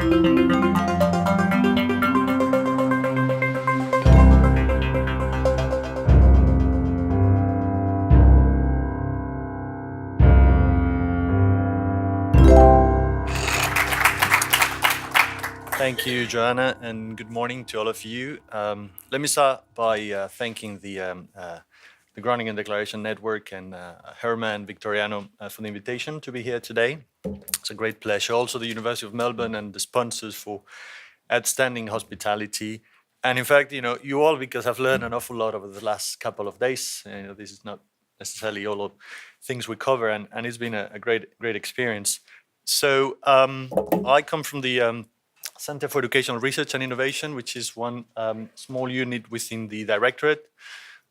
Thank you, Joanna, and good morning to all of you. Let me start by thanking the Groningen Declaration Network and Herman Victoriano for the invitation to be here today. It's a great pleasure. Also, the University of Melbourne and the sponsors for outstanding hospitality. And in fact, you all, because I've learned an awful lot over the last couple of days. This is not necessarily all of things we cover, and it's been a great experience. So I come from the Center for Educational Research and Innovation, which is one small unit within the directorate.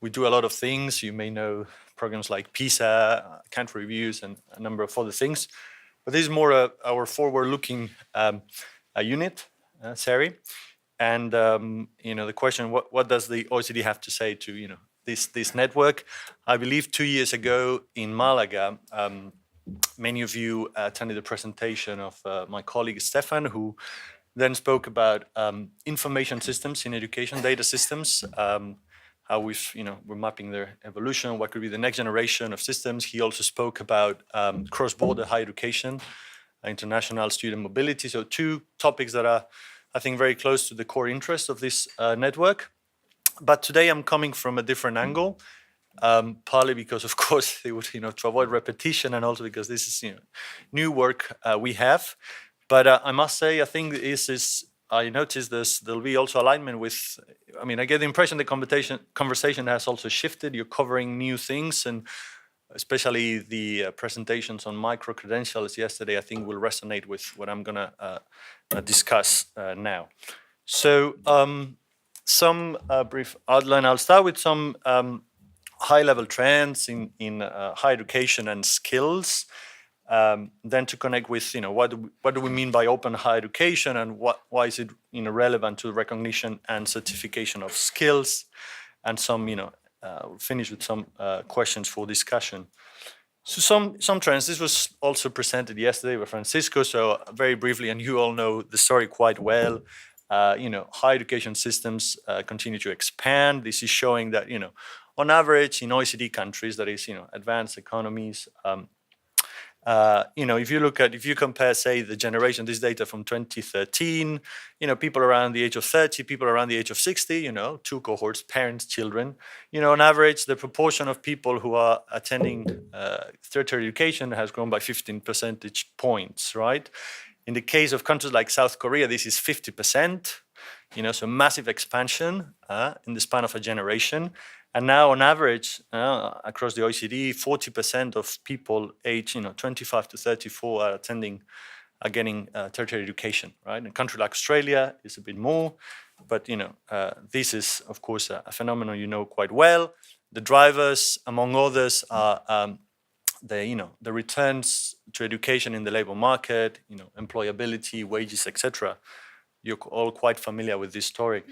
We do a lot of things. You may know programs like PISA, country reviews, and a number of other things. But this is more our forward-looking unit, Sari. And the question: what does the OECD have to say to this network? I believe 2 years ago in Malaga, many of you attended the presentation of my colleague Stefan, who then spoke about information systems in education, data systems, how we're mapping their evolution, what could be the next generation of systems. He also spoke about cross-border higher education, international student mobility. So 2 topics that are, I think, very close to the core interest of this network. But today I'm coming from a different angle, partly because, of course, they would, to avoid repetition, and also because this is, new work we have. But I must say, I think I noticed there'll be also alignment with, I get the impression the conversation has also shifted. You're covering new things, and especially the presentations on micro-credentials yesterday, I think will resonate with what I'm going to discuss now. So some brief outline. I'll start with some high-level trends in higher education and skills. Then to connect with, what do we mean by open higher education, and why is it relevant to recognition and certification of skills, and some we'll finish with some questions for discussion. So some trends. This was also presented yesterday by Francisco. So very briefly, and you all know the story quite well. Higher education systems continue to expand. This is showing that on average in OECD countries, that is advanced economies. If you compare, say, the generation, this data from 2013, people around the age of 30, people around the age of 60, 2 cohorts, parents, children, on average, the proportion of people who are attending tertiary education has grown by 15 percentage points, right? In the case of countries like South Korea, this is 50%, so massive expansion in the span of a generation. And now, on average, across the OECD, 40% of people aged 25 to 34 are getting tertiary education, right? In a country like Australia, it's a bit more, but this is, of course, a phenomenon you know quite well. The drivers, among others, are the returns to education in the labor market, employability, wages, etc. You're all quite familiar with this story.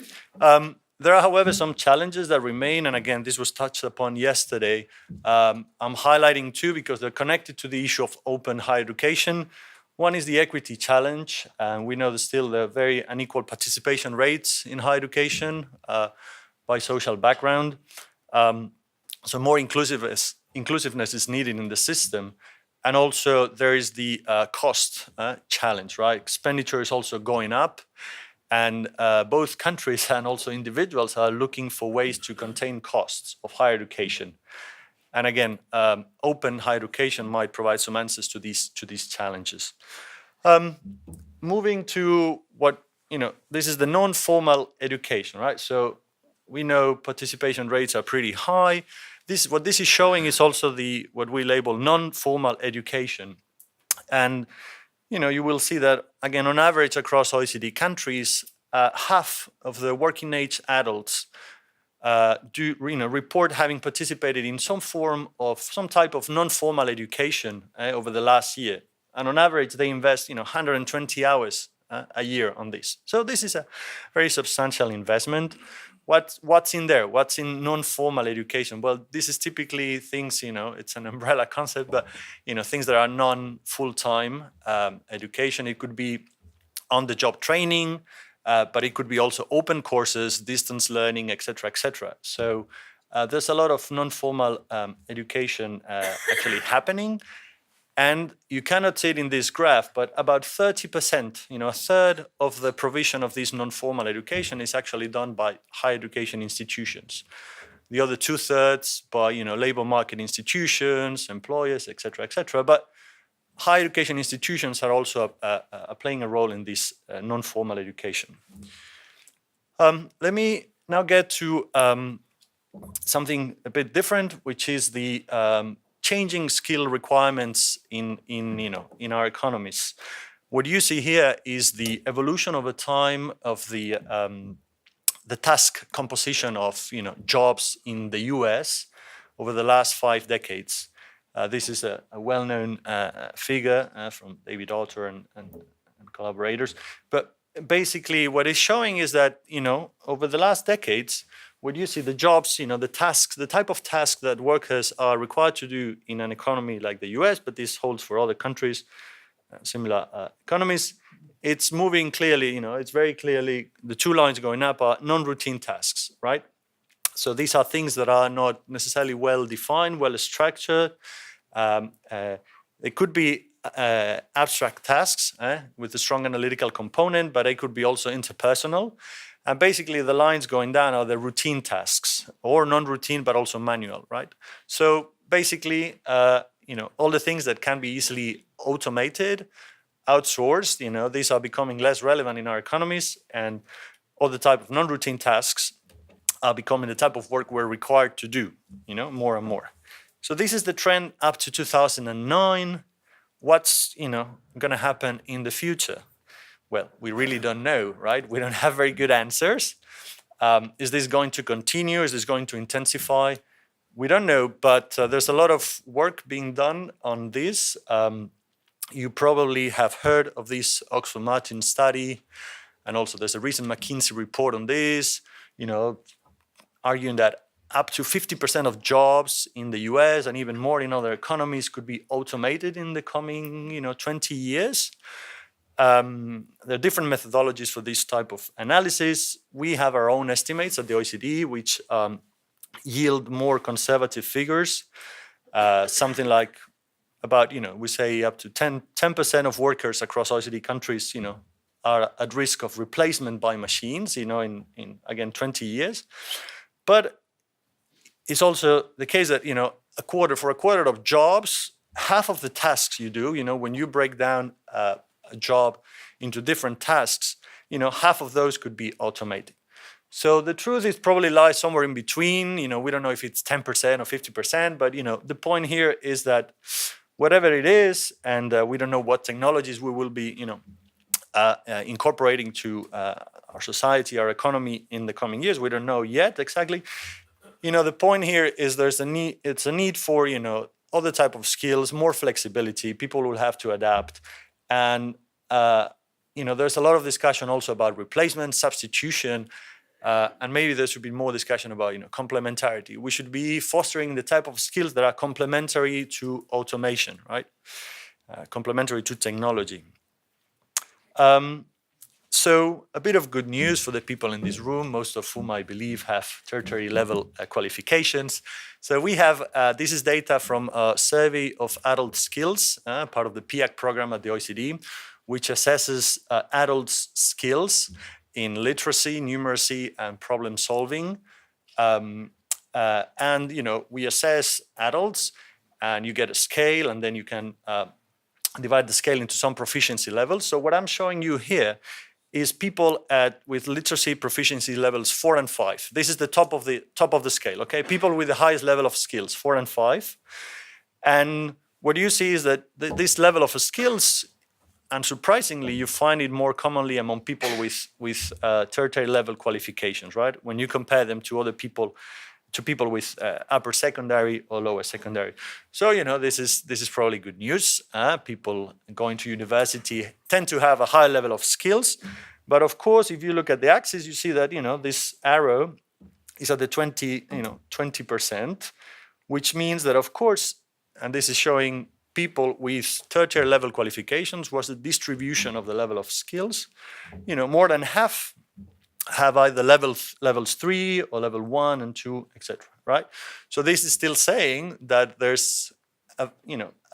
There are, however, some challenges that remain, and again, this was touched upon yesterday. I'm highlighting 2 because they're connected to the issue of open higher education. One is the equity challenge, and we know there's still very unequal participation rates in higher education by social background. So more inclusiveness is needed in the system. And also there is the cost challenge, right? Expenditure is also going up. And both countries and also individuals are looking for ways to contain costs of higher education. And again, open higher education might provide some answers to these challenges. Moving to what, this is the non-formal education, right? So we know participation rates are pretty high. What this is showing is also what we label non-formal education. And you will see that, again, on average across OECD countries, half of the working age adults report having participated in some type of non-formal education over the last year. And on average, they invest 120 hours a year on this. So this is a very substantial investment. What's in there? What's in non-formal education? Well, this is typically things, it's an umbrella concept, but, things that are non-full-time education. It could be on-the-job training, but it could be also open courses, distance learning, etc., etc. So there's a lot of non-formal education actually happening. And you cannot see it in this graph, but about 30%, a third of the provision of this non-formal education is actually done by higher education institutions. The other 2/3 by, labor market institutions, employers, etc., etc. But higher education institutions are also playing a role in this non-formal education. Let me now get to something a bit different, which is the changing skill requirements in our economies. What you see here is the evolution over time of the task composition of jobs in the US over the last 5 decades. This is a well-known figure from David Autor and collaborators. But basically, what it's showing is that over the last decades, what you see, the jobs, the tasks, the type of tasks that workers are required to do in an economy like the US, but this holds for other countries, similar economies, it's moving clearly, it's very clearly, the 2 lines going up are non-routine tasks, right? So these are things that are not necessarily well defined, well structured. They could be abstract tasks with a strong analytical component, but they could be also interpersonal. And basically the lines going down are the routine tasks, or non-routine, but also manual, right? So basically, all the things that can be easily automated, outsourced, these are becoming less relevant in our economies, and all the type of non-routine tasks are becoming the type of work we're required to do, more and more. So this is the trend up to 2009. What's, going to happen in the future? Well, we really don't know, right? We don't have very good answers. Is this going to continue? Is this going to intensify? We don't know, but there's a lot of work being done on this. You probably have heard of this Oxford Martin study, and also there's a recent McKinsey report on this, arguing that up to 50% of jobs in the US and even more in other economies could be automated in the coming, 20 years. There are different methodologies for this type of analysis. We have our own estimates at the OECD, which yield more conservative figures, something like about, we say up to 10% of workers across OECD countries, are at risk of replacement by machines, in again, 20 years. But it's also the case that, for a quarter of jobs, half of the tasks you do, when you break down a job into different tasks, half of those could be automated. So the truth is probably lies somewhere in between. We don't know if it's 10% or 50%, but the point here is that whatever it is, and we don't know what technologies we will be, incorporating to our society, our economy in the coming years. We don't know yet exactly. The point here is there's a need. It's a need for other type of skills, more flexibility. People will have to adapt, and there's a lot of discussion also about replacement, substitution, and maybe there should be more discussion about complementarity. We should be fostering the type of skills that are complementary to automation, right? Complementary to technology. So a bit of good news for the people in this room, most of whom I believe have tertiary level qualifications. So we have, this is data from a survey of adult skills, part of the PIAC program at the OECD, which assesses adults' skills in literacy, numeracy, and problem solving. And we assess adults, and you get a scale, and then you can divide the scale into some proficiency levels. So what I'm showing you here is people with literacy proficiency levels 4 and 5. This is the top of the scale, okay? People with the highest level of skills, 4 and 5. And what you see is that this level of skills, and surprisingly, you find it more commonly among people with tertiary level qualifications, right? When you compare them to other people, to people with upper secondary or lower secondary. So, this is probably good news. People going to university tend to have a high level of skills. But of course, if you look at the axis, you see that, this arrow is at the 20%, which means that, of course, and this is showing people with tertiary level qualifications was the distribution of the level of skills. More than half have either levels 3 or level 1 and 2, etc. Right? So this is still saying that there's a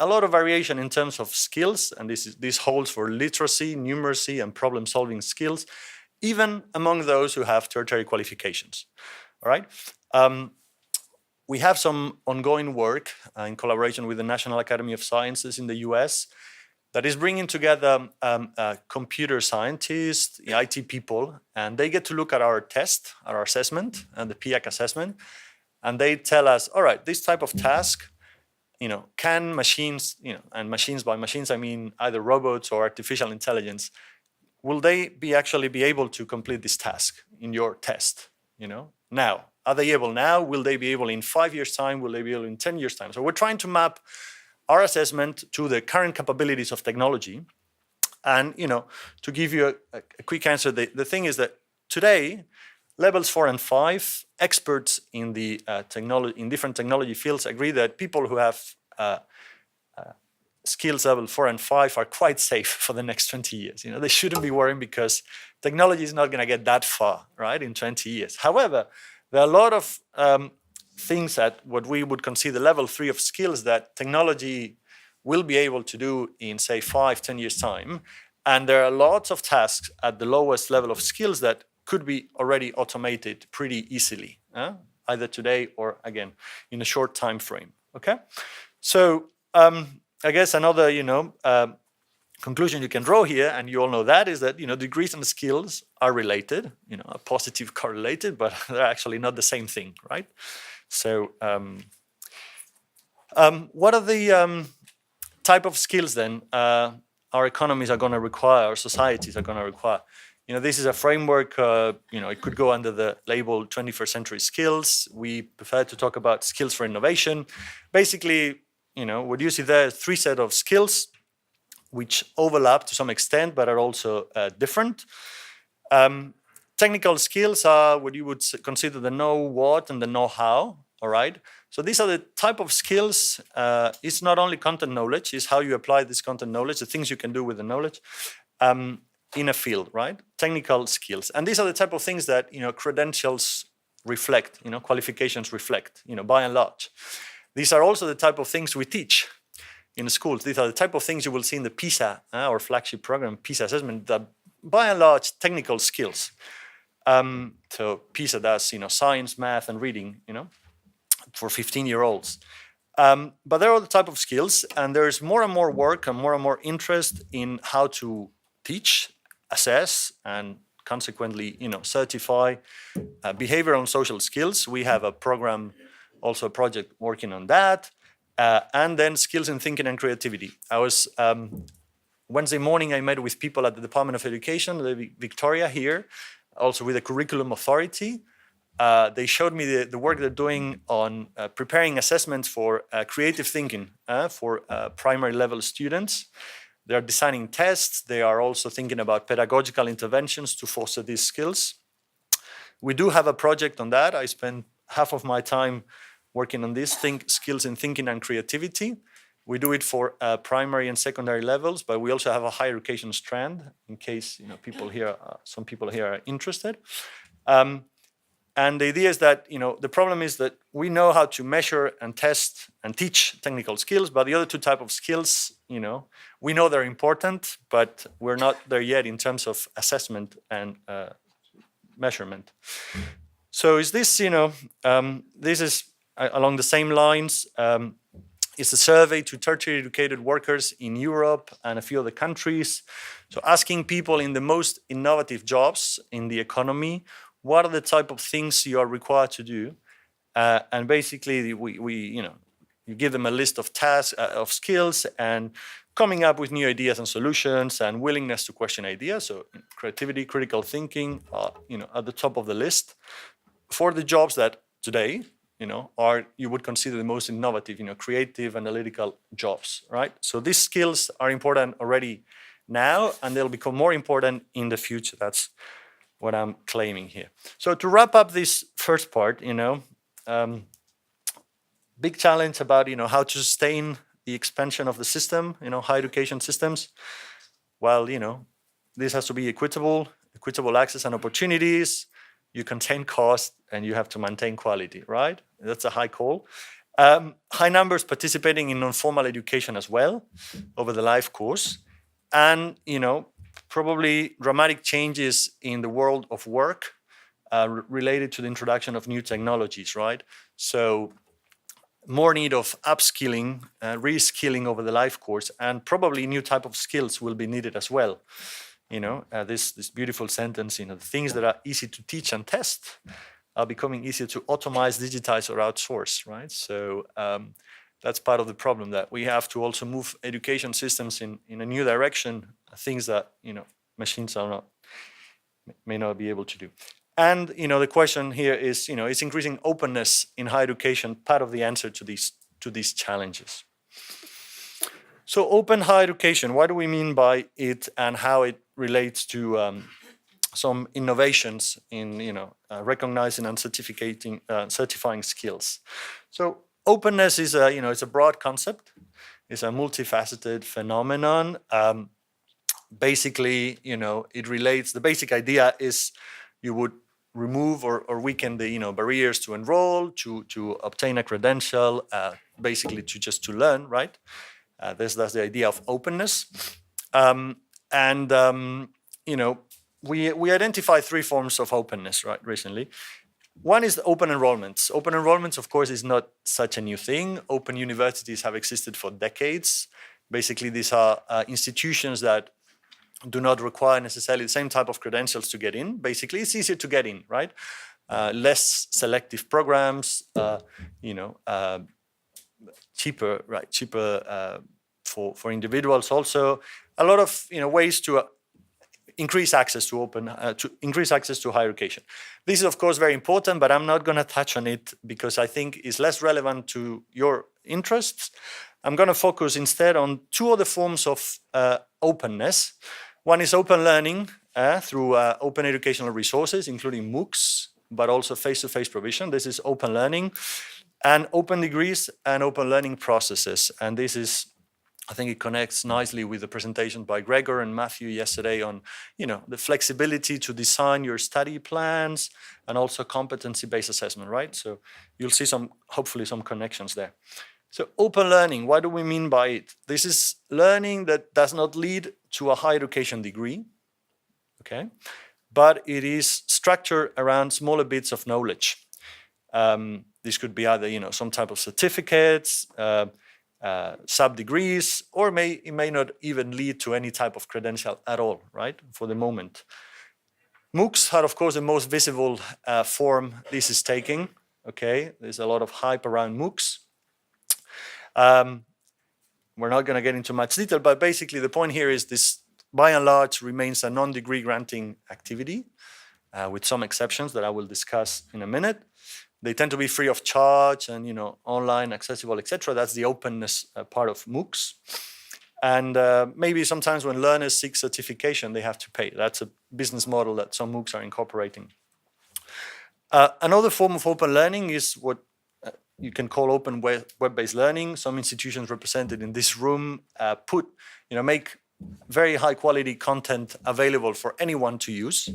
lot of variation in terms of skills, and this holds for literacy, numeracy, and problem-solving skills, even among those who have tertiary qualifications. All right. We have some ongoing work in collaboration with the National Academy of Sciences in the US that is bringing together computer scientists, IT people, and they get to look at our test, our assessment, and the PIAC assessment, and they tell us, all right, this type of task, can machines, and machines, by machines I mean either robots or artificial intelligence, will they actually be able to complete this task in your test? Now, are they able now? Will they be able in 5 years' time? Will they be able in 10 years' time? So we're trying to map our assessment to the current capabilities of technology. And to give you a quick answer, the thing is that today, levels 4 and 5, experts in the in different technology fields agree that people who have skills level 4 and 5 are quite safe for the next 20 years. They shouldn't be worrying because technology is not going to get that far, right, in 20 years. However, there are a lot of things at what we would consider level 3 of skills that technology will be able to do in, say, 5-10 years' time. And there are lots of tasks at the lowest level of skills that could be already automated pretty easily, either today or, again, in a short time frame. Okay? So I guess another, conclusion you can draw here, and you all know that, is that, degrees and skills are related, are positive correlated, but they're actually not the same thing, right? So what are the type of skills then our economies are going to require, our societies are going to require? This is a framework, it could go under the label 21st century skills. We prefer to talk about skills for innovation. Basically, what you see there is 3 sets of skills which overlap to some extent, but are also different. Technical skills are what you would consider the know what and the know how, all right? So these are the type of skills. It's not only content knowledge, it's how you apply this content knowledge, the things you can do with the knowledge in a field, right? Technical skills. And these are the type of things that, credentials reflect, qualifications reflect, by and large. These are also the type of things we teach in the schools. These are the type of things you will see in the PISA, our flagship program, PISA assessment, that by and large, technical skills. So PISA does, science, math, and reading, for 15-year-olds. But there are the type of skills, and there's more and more work and more interest in how to teach, assess, and consequently, certify behavioral and social skills. We have a program, also a project working on that. And then skills in thinking and creativity. I was, Wednesday morning, I met with people at the Department of Education, Victoria here, also with the Curriculum Authority. They showed me the work they're doing on preparing assessments for creative thinking for primary level students. They're designing tests. They are also thinking about pedagogical interventions to foster these skills. We do have a project on that. I spent half of my time working on these skills in thinking and creativity. We do it for primary and secondary levels, but we also have a higher education strand in case some people here are interested. And the idea is that the problem is that we know how to measure and test and teach technical skills, but the other 2 types of skills, we know they're important, but we're not there yet in terms of assessment and measurement. So is this, this is along the same lines. It's a survey to tertiary educated workers in Europe and a few other countries. So asking people in the most innovative jobs in the economy, what are the type of things you are required to do? And basically, you give them a list of tasks, of skills, and coming up with new ideas and solutions, and willingness to question ideas. So creativity, critical thinking, at the top of the list for the jobs that today, are you would consider the most innovative, creative, analytical jobs, right? So these skills are important already now, and they'll become more important in the future. That's what I'm claiming here. So to wrap up this first part, big challenge about, how to sustain the expansion of the system, higher education systems? Well, this has to be equitable access and opportunities. You contain cost and you have to maintain quality, right? That's a high call. High numbers participating in non-formal education as well over the life course. And, probably dramatic changes in the world of work related to the introduction of new technologies, right? So more need of upskilling, reskilling over the life course, and probably new type of skills will be needed as well. This beautiful sentence, the things that are easy to teach and test are becoming easier to automate, digitize, or outsource, right? So that's part of the problem, that we have to also move education systems in a new direction, things that, machines may not be able to do. And, the question here is, is increasing openness in higher education part of the answer to these challenges? So open higher education, what do we mean by it and how it relates to some innovations in, recognizing and certifying skills? So openness is it's a broad concept. It's a multifaceted phenomenon. Basically, it relates, the basic idea is you would remove or weaken the barriers to enroll, to obtain a credential, basically to learn, right? That's the idea of openness. We identify three forms of openness, right, recently. One is open enrollments. Open enrollments, of course, is not such a new thing. Open universities have existed for decades. Basically, these are institutions that do not require necessarily the same type of credentials to get in. Basically, it's easier to get in, right? Less selective programs, cheaper, right? Cheaper for individuals. Also, a lot of ways to increase access to higher education. This is, of course, very important, but I'm not going to touch on it because I think it's less relevant to your interests. I'm going to focus instead on two other forms of openness. One is open learning through open educational resources, including MOOCs, but also face-to-face provision. This is open learning, and open degrees and open learning processes. And this is, I think it connects nicely with the presentation by Gregor and Matthew yesterday on, the flexibility to design your study plans and also competency-based assessment, right? So you'll see hopefully some connections there. So open learning, what do we mean by it? This is learning that does not lead to a higher education degree, okay? But it is structured around smaller bits of knowledge. This could be either, some type of certificates, sub-degrees, or it may not even lead to any type of credential at all, right, for the moment. MOOCs are, of course, the most visible form this is taking, okay? There's a lot of hype around MOOCs. We're not going to get into much detail, but basically the point here is this, by and large, remains a non-degree granting activity, with some exceptions that I will discuss in a minute. They tend to be free of charge and, online, accessible, etc. That's the openness part of MOOCs. And maybe sometimes when learners seek certification, they have to pay. That's a business model that some MOOCs are incorporating. Another form of open learning is what you can call open web-based learning. Some institutions represented in this room make very high quality content available for anyone to use.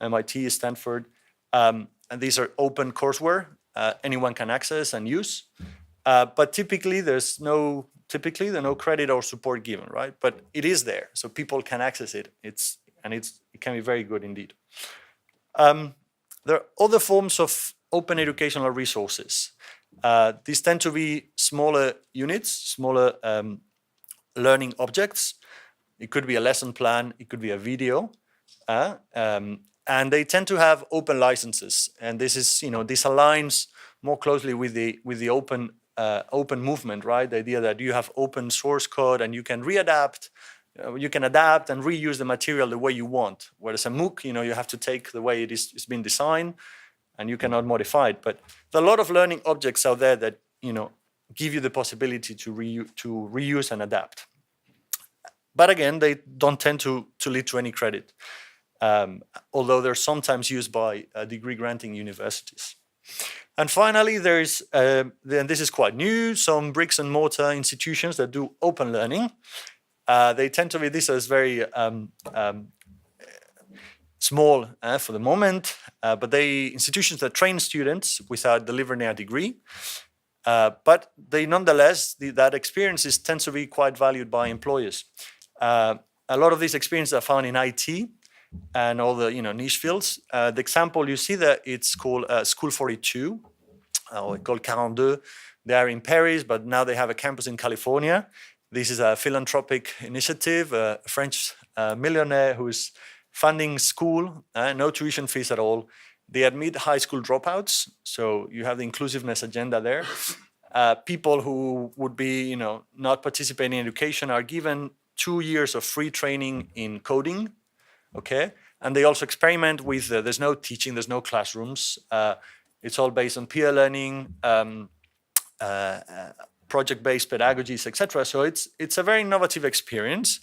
MIT, Stanford, and these are open courseware anyone can access and use. But typically there's no credit or support given, right? But it is there, so people can access it. It can be very good indeed. There are other forms of open educational resources. These tend to be smaller units, smaller learning objects. It could be a lesson plan, it could be a video, and they tend to have open licenses. And this is, this aligns more closely with the open movement, right? The idea that you have open source code and you can adapt and reuse the material the way you want. Whereas a MOOC, you have to take the way it's been designed, and you cannot modify it. But there are a lot of learning objects out there that give you the possibility to reuse and adapt. But again, they don't tend to lead to any credit, although they're sometimes used by degree granting universities. And finally, there's, then this is quite new, some bricks and mortar institutions that do open learning. They tend to be, this is very small for the moment, but they institutions that train students without delivering a degree. But they nonetheless, that experiences tends to be quite valued by employers. A lot of these experiences are found in IT and all the niche fields. The example you see there, it's called School 42, or called 42. They are in Paris, but now they have a campus in California. This is a philanthropic initiative, a French millionaire who's funding school, no tuition fees at all. They admit high school dropouts, so you have the inclusiveness agenda there. People who would be, not participating in education are given 2 years of free training in coding, okay? And they also experiment with, there's no teaching, there's no classrooms. It's all based on peer learning, project-based pedagogies, etc. So it's a very innovative experience,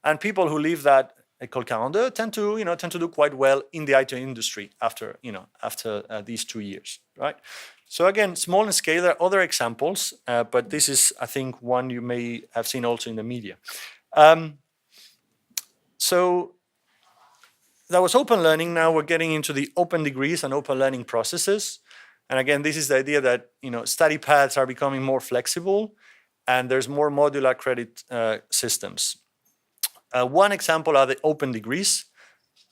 and people who leave that École 42 tend to do quite well in the IT industry after these 2 years, right? So again, small in scale. There are other examples, but this is, I think, one you may have seen also in the media. So that was open learning. Now we're getting into the open degrees and open learning processes. And again, this is the idea that study paths are becoming more flexible, and there's more modular credit systems. One example are the open degrees.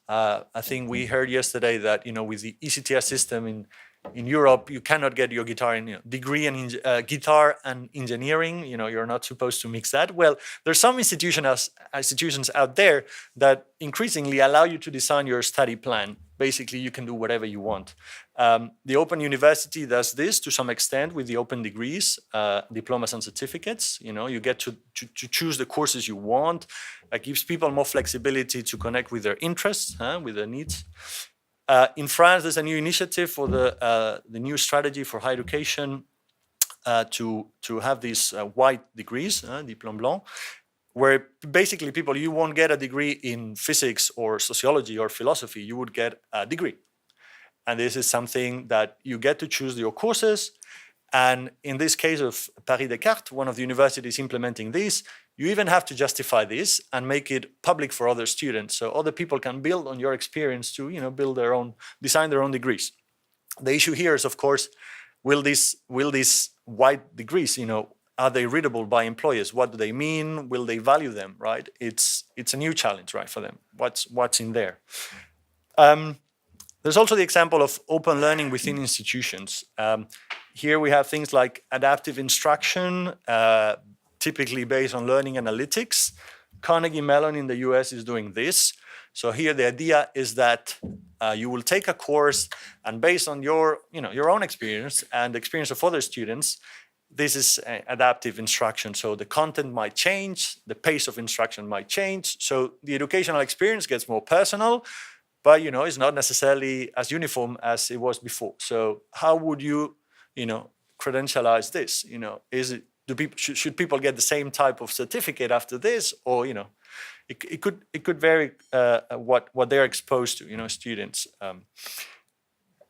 I think we heard yesterday that with the ECTS system in Europe, you cannot get your guitar degree in guitar and engineering. You're not supposed to mix that. Well, there's some institutions out there that increasingly allow you to design your study plan. Basically, you can do whatever you want. The Open University does this to some extent with the open degrees, diplomas and certificates. You get to choose the courses you want. That gives people more flexibility to connect with their interests, with their needs. In France, there's a new initiative for the new strategy for higher education to have these white degrees, diplôme blanc, where basically you won't get a degree in physics or sociology or philosophy, you would get a degree. And this is something that you get to choose your courses. And in this case of Paris Descartes, one of the universities implementing this, you even have to justify this and make it public for other students, so other people can build on your experience to design their own degrees. The issue here is, of course, will these white degrees, are they readable by employers? What do they mean? Will they value them? Right? It's a new challenge, right, for them. What's in there? There's also the example of open learning within institutions. Here we have things like adaptive instruction, typically based on learning analytics. Carnegie Mellon in the US is doing this. So here the idea is that you will take a course, and based on your own experience and the experience of other students, this is adaptive instruction. So the content might change, the pace of instruction might change. So the educational experience gets more personal, but it's not necessarily as uniform as it was before. So how would you, credentialize this? Should people get the same type of certificate after this, or it could vary what they're exposed to, students.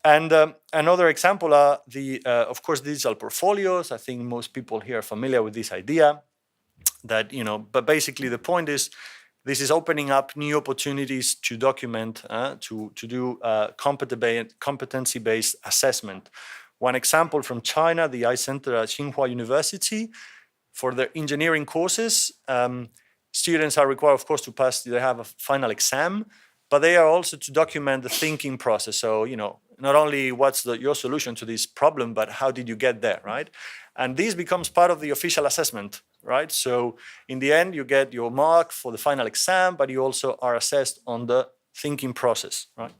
And another example are of course, digital portfolios. I think most people here are familiar with this idea. That but basically the point is, this is opening up new opportunities to document, to do competency-based assessment. One example from China, the iCenter at Tsinghua University, for their engineering courses, students are required, of course, to pass. They have a final exam, but they are also to document the thinking process. So, not only what's your solution to this problem, but how did you get there, right? And this becomes part of the official assessment, right? So in the end, you get your mark for the final exam, but you also are assessed on the thinking process, right?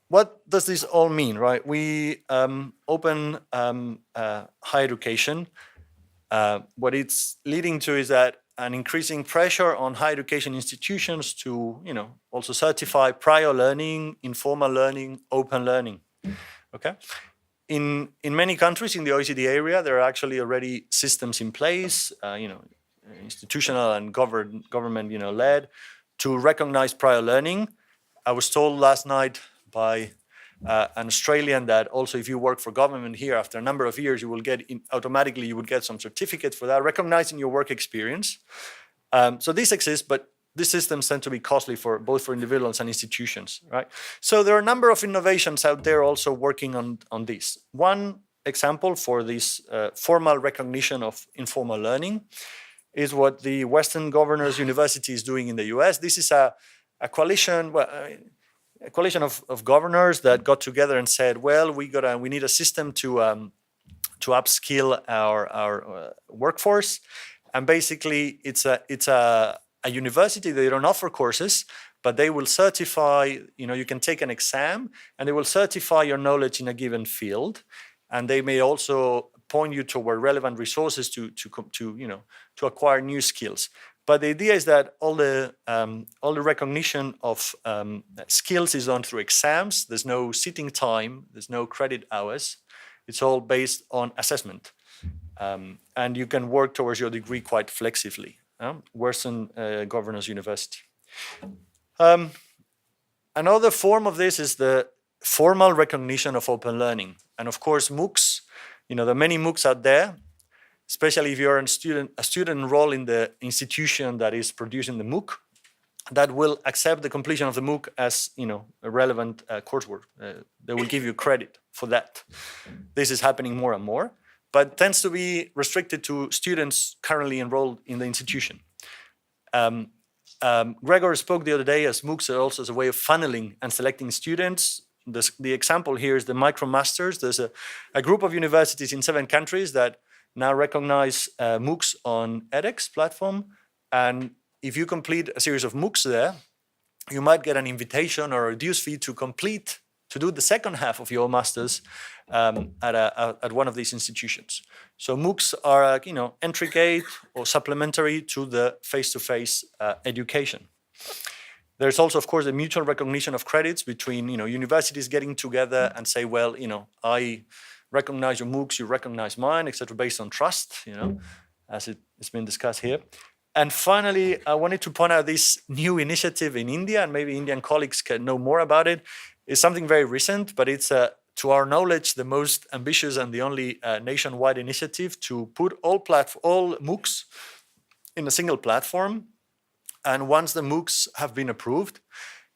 What does this all mean, right? We open higher education. What it's leading to is that an increasing pressure on higher education institutions to, also certify prior learning, informal learning, open learning. Okay. In many countries in the OECD area, there are actually already systems in place, institutional and government, led, to recognize prior learning. I was told last night by an Australian that also, if you work for government here, after a number of years, you will get automatically you would get some certificate for that, recognizing your work experience. So this exists, but these systems tend to be costly for both for individuals and institutions, right? So there are a number of innovations out there also working on this. One example for this formal recognition of informal learning is what the Western Governors University is doing in the US. This is a coalition, a coalition of governors that got together and said, well, we need a system to upskill our workforce. And basically, it's a university. They don't offer courses, but they will certify. You can take an exam, and they will certify your knowledge in a given field, and they may also point you toward relevant resources to acquire new skills. But the idea is that all the recognition of skills is done through exams. There's no sitting time. There's no credit hours. It's all based on assessment. And you can work towards your degree quite flexibly. Western Governors University. Another form of this is the formal recognition of open learning. And of course, MOOCs, there are many MOOCs out there, especially if you're a student enrolled in the institution that is producing the MOOC, that will accept the completion of the MOOC as a relevant coursework. They will give you credit for that. This is happening more and more, but tends to be restricted to students currently enrolled in the institution. Gregor spoke the other day as MOOCs are also as a way of funneling and selecting students. The example here is the MicroMasters. There's a group of universities in 7 countries that now recognize MOOCs on edX platform. And if you complete a series of MOOCs there, you might get an invitation or a reduced fee to do the second half of your master's at one of these institutions. So MOOCs are entry gate or supplementary to the face-to-face education. There's also, of course, the mutual recognition of credits between universities getting together and say, well, I recognize your MOOCs, you recognize mine, etc., based on trust, as it's been discussed here. And finally, I wanted to point out this new initiative in India, and maybe Indian colleagues can know more about it. It's something very recent, but it's, to our knowledge, the most ambitious and the only nationwide initiative to put all MOOCs in a single platform. And once the MOOCs have been approved,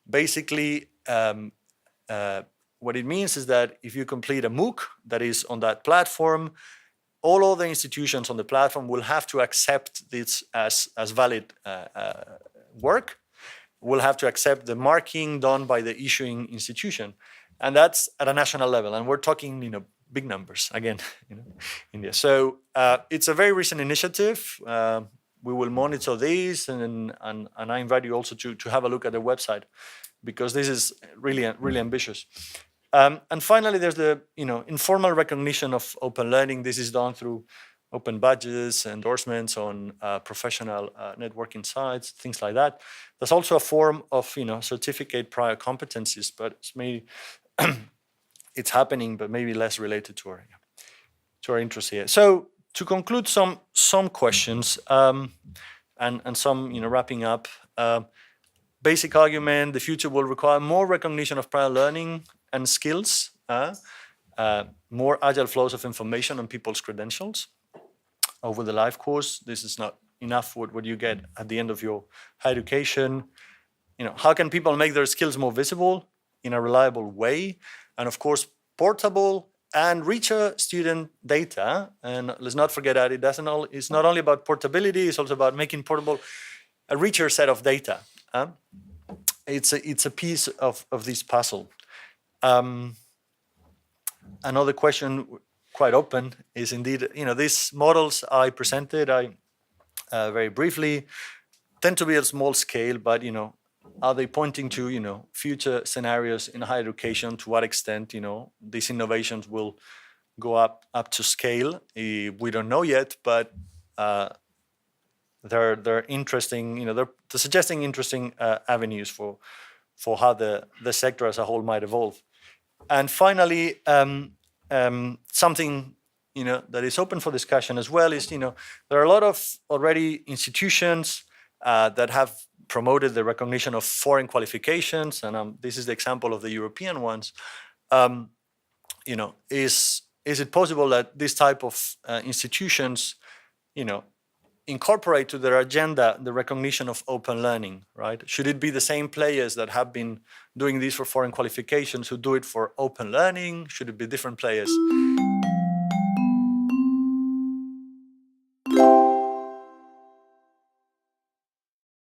basically what it means is that if you complete a MOOC that is on that platform, all other institutions on the platform will have to accept this as valid work, will have to accept the marking done by the issuing institution. And that's at a national level. And we're talking, big numbers, again, India. So it's a very recent initiative. We will monitor these, and I invite you also to have a look at the website, because this is really ambitious. And finally, there's the informal recognition of open learning. This is done through open badges, endorsements on professional networking sites, things like that. There's also a form of certificate prior competencies, but it's maybe it's happening, but maybe less related to our interest here. So to conclude, some questions and some wrapping up. Basic argument: the future will require more recognition of prior learning and skills, more agile flows of information on people's credentials over the life course. This is not enough what you get at the end of your higher education. How can people make their skills more visible in a reliable way? And of course, portable and richer student data. And let's not forget that it's not only about portability, it's also about making portable a richer set of data. It's a piece of this puzzle. Another question, quite open, is indeed, these models I presented, very briefly, tend to be at small scale, but, are they pointing to, future scenarios in higher education? To what extent, these innovations will go up to scale? We don't know yet, but they're interesting, they're suggesting interesting avenues for how the sector as a whole might evolve. And finally, something that is open for discussion as well is there are a lot of already institutions that have promoted the recognition of foreign qualifications, and this is the example of the European ones. Is it possible that this type of institutions, incorporate to their agenda the recognition of open learning, right? Should it be the same players that have been doing this for foreign qualifications who do it for open learning? Should it be different players?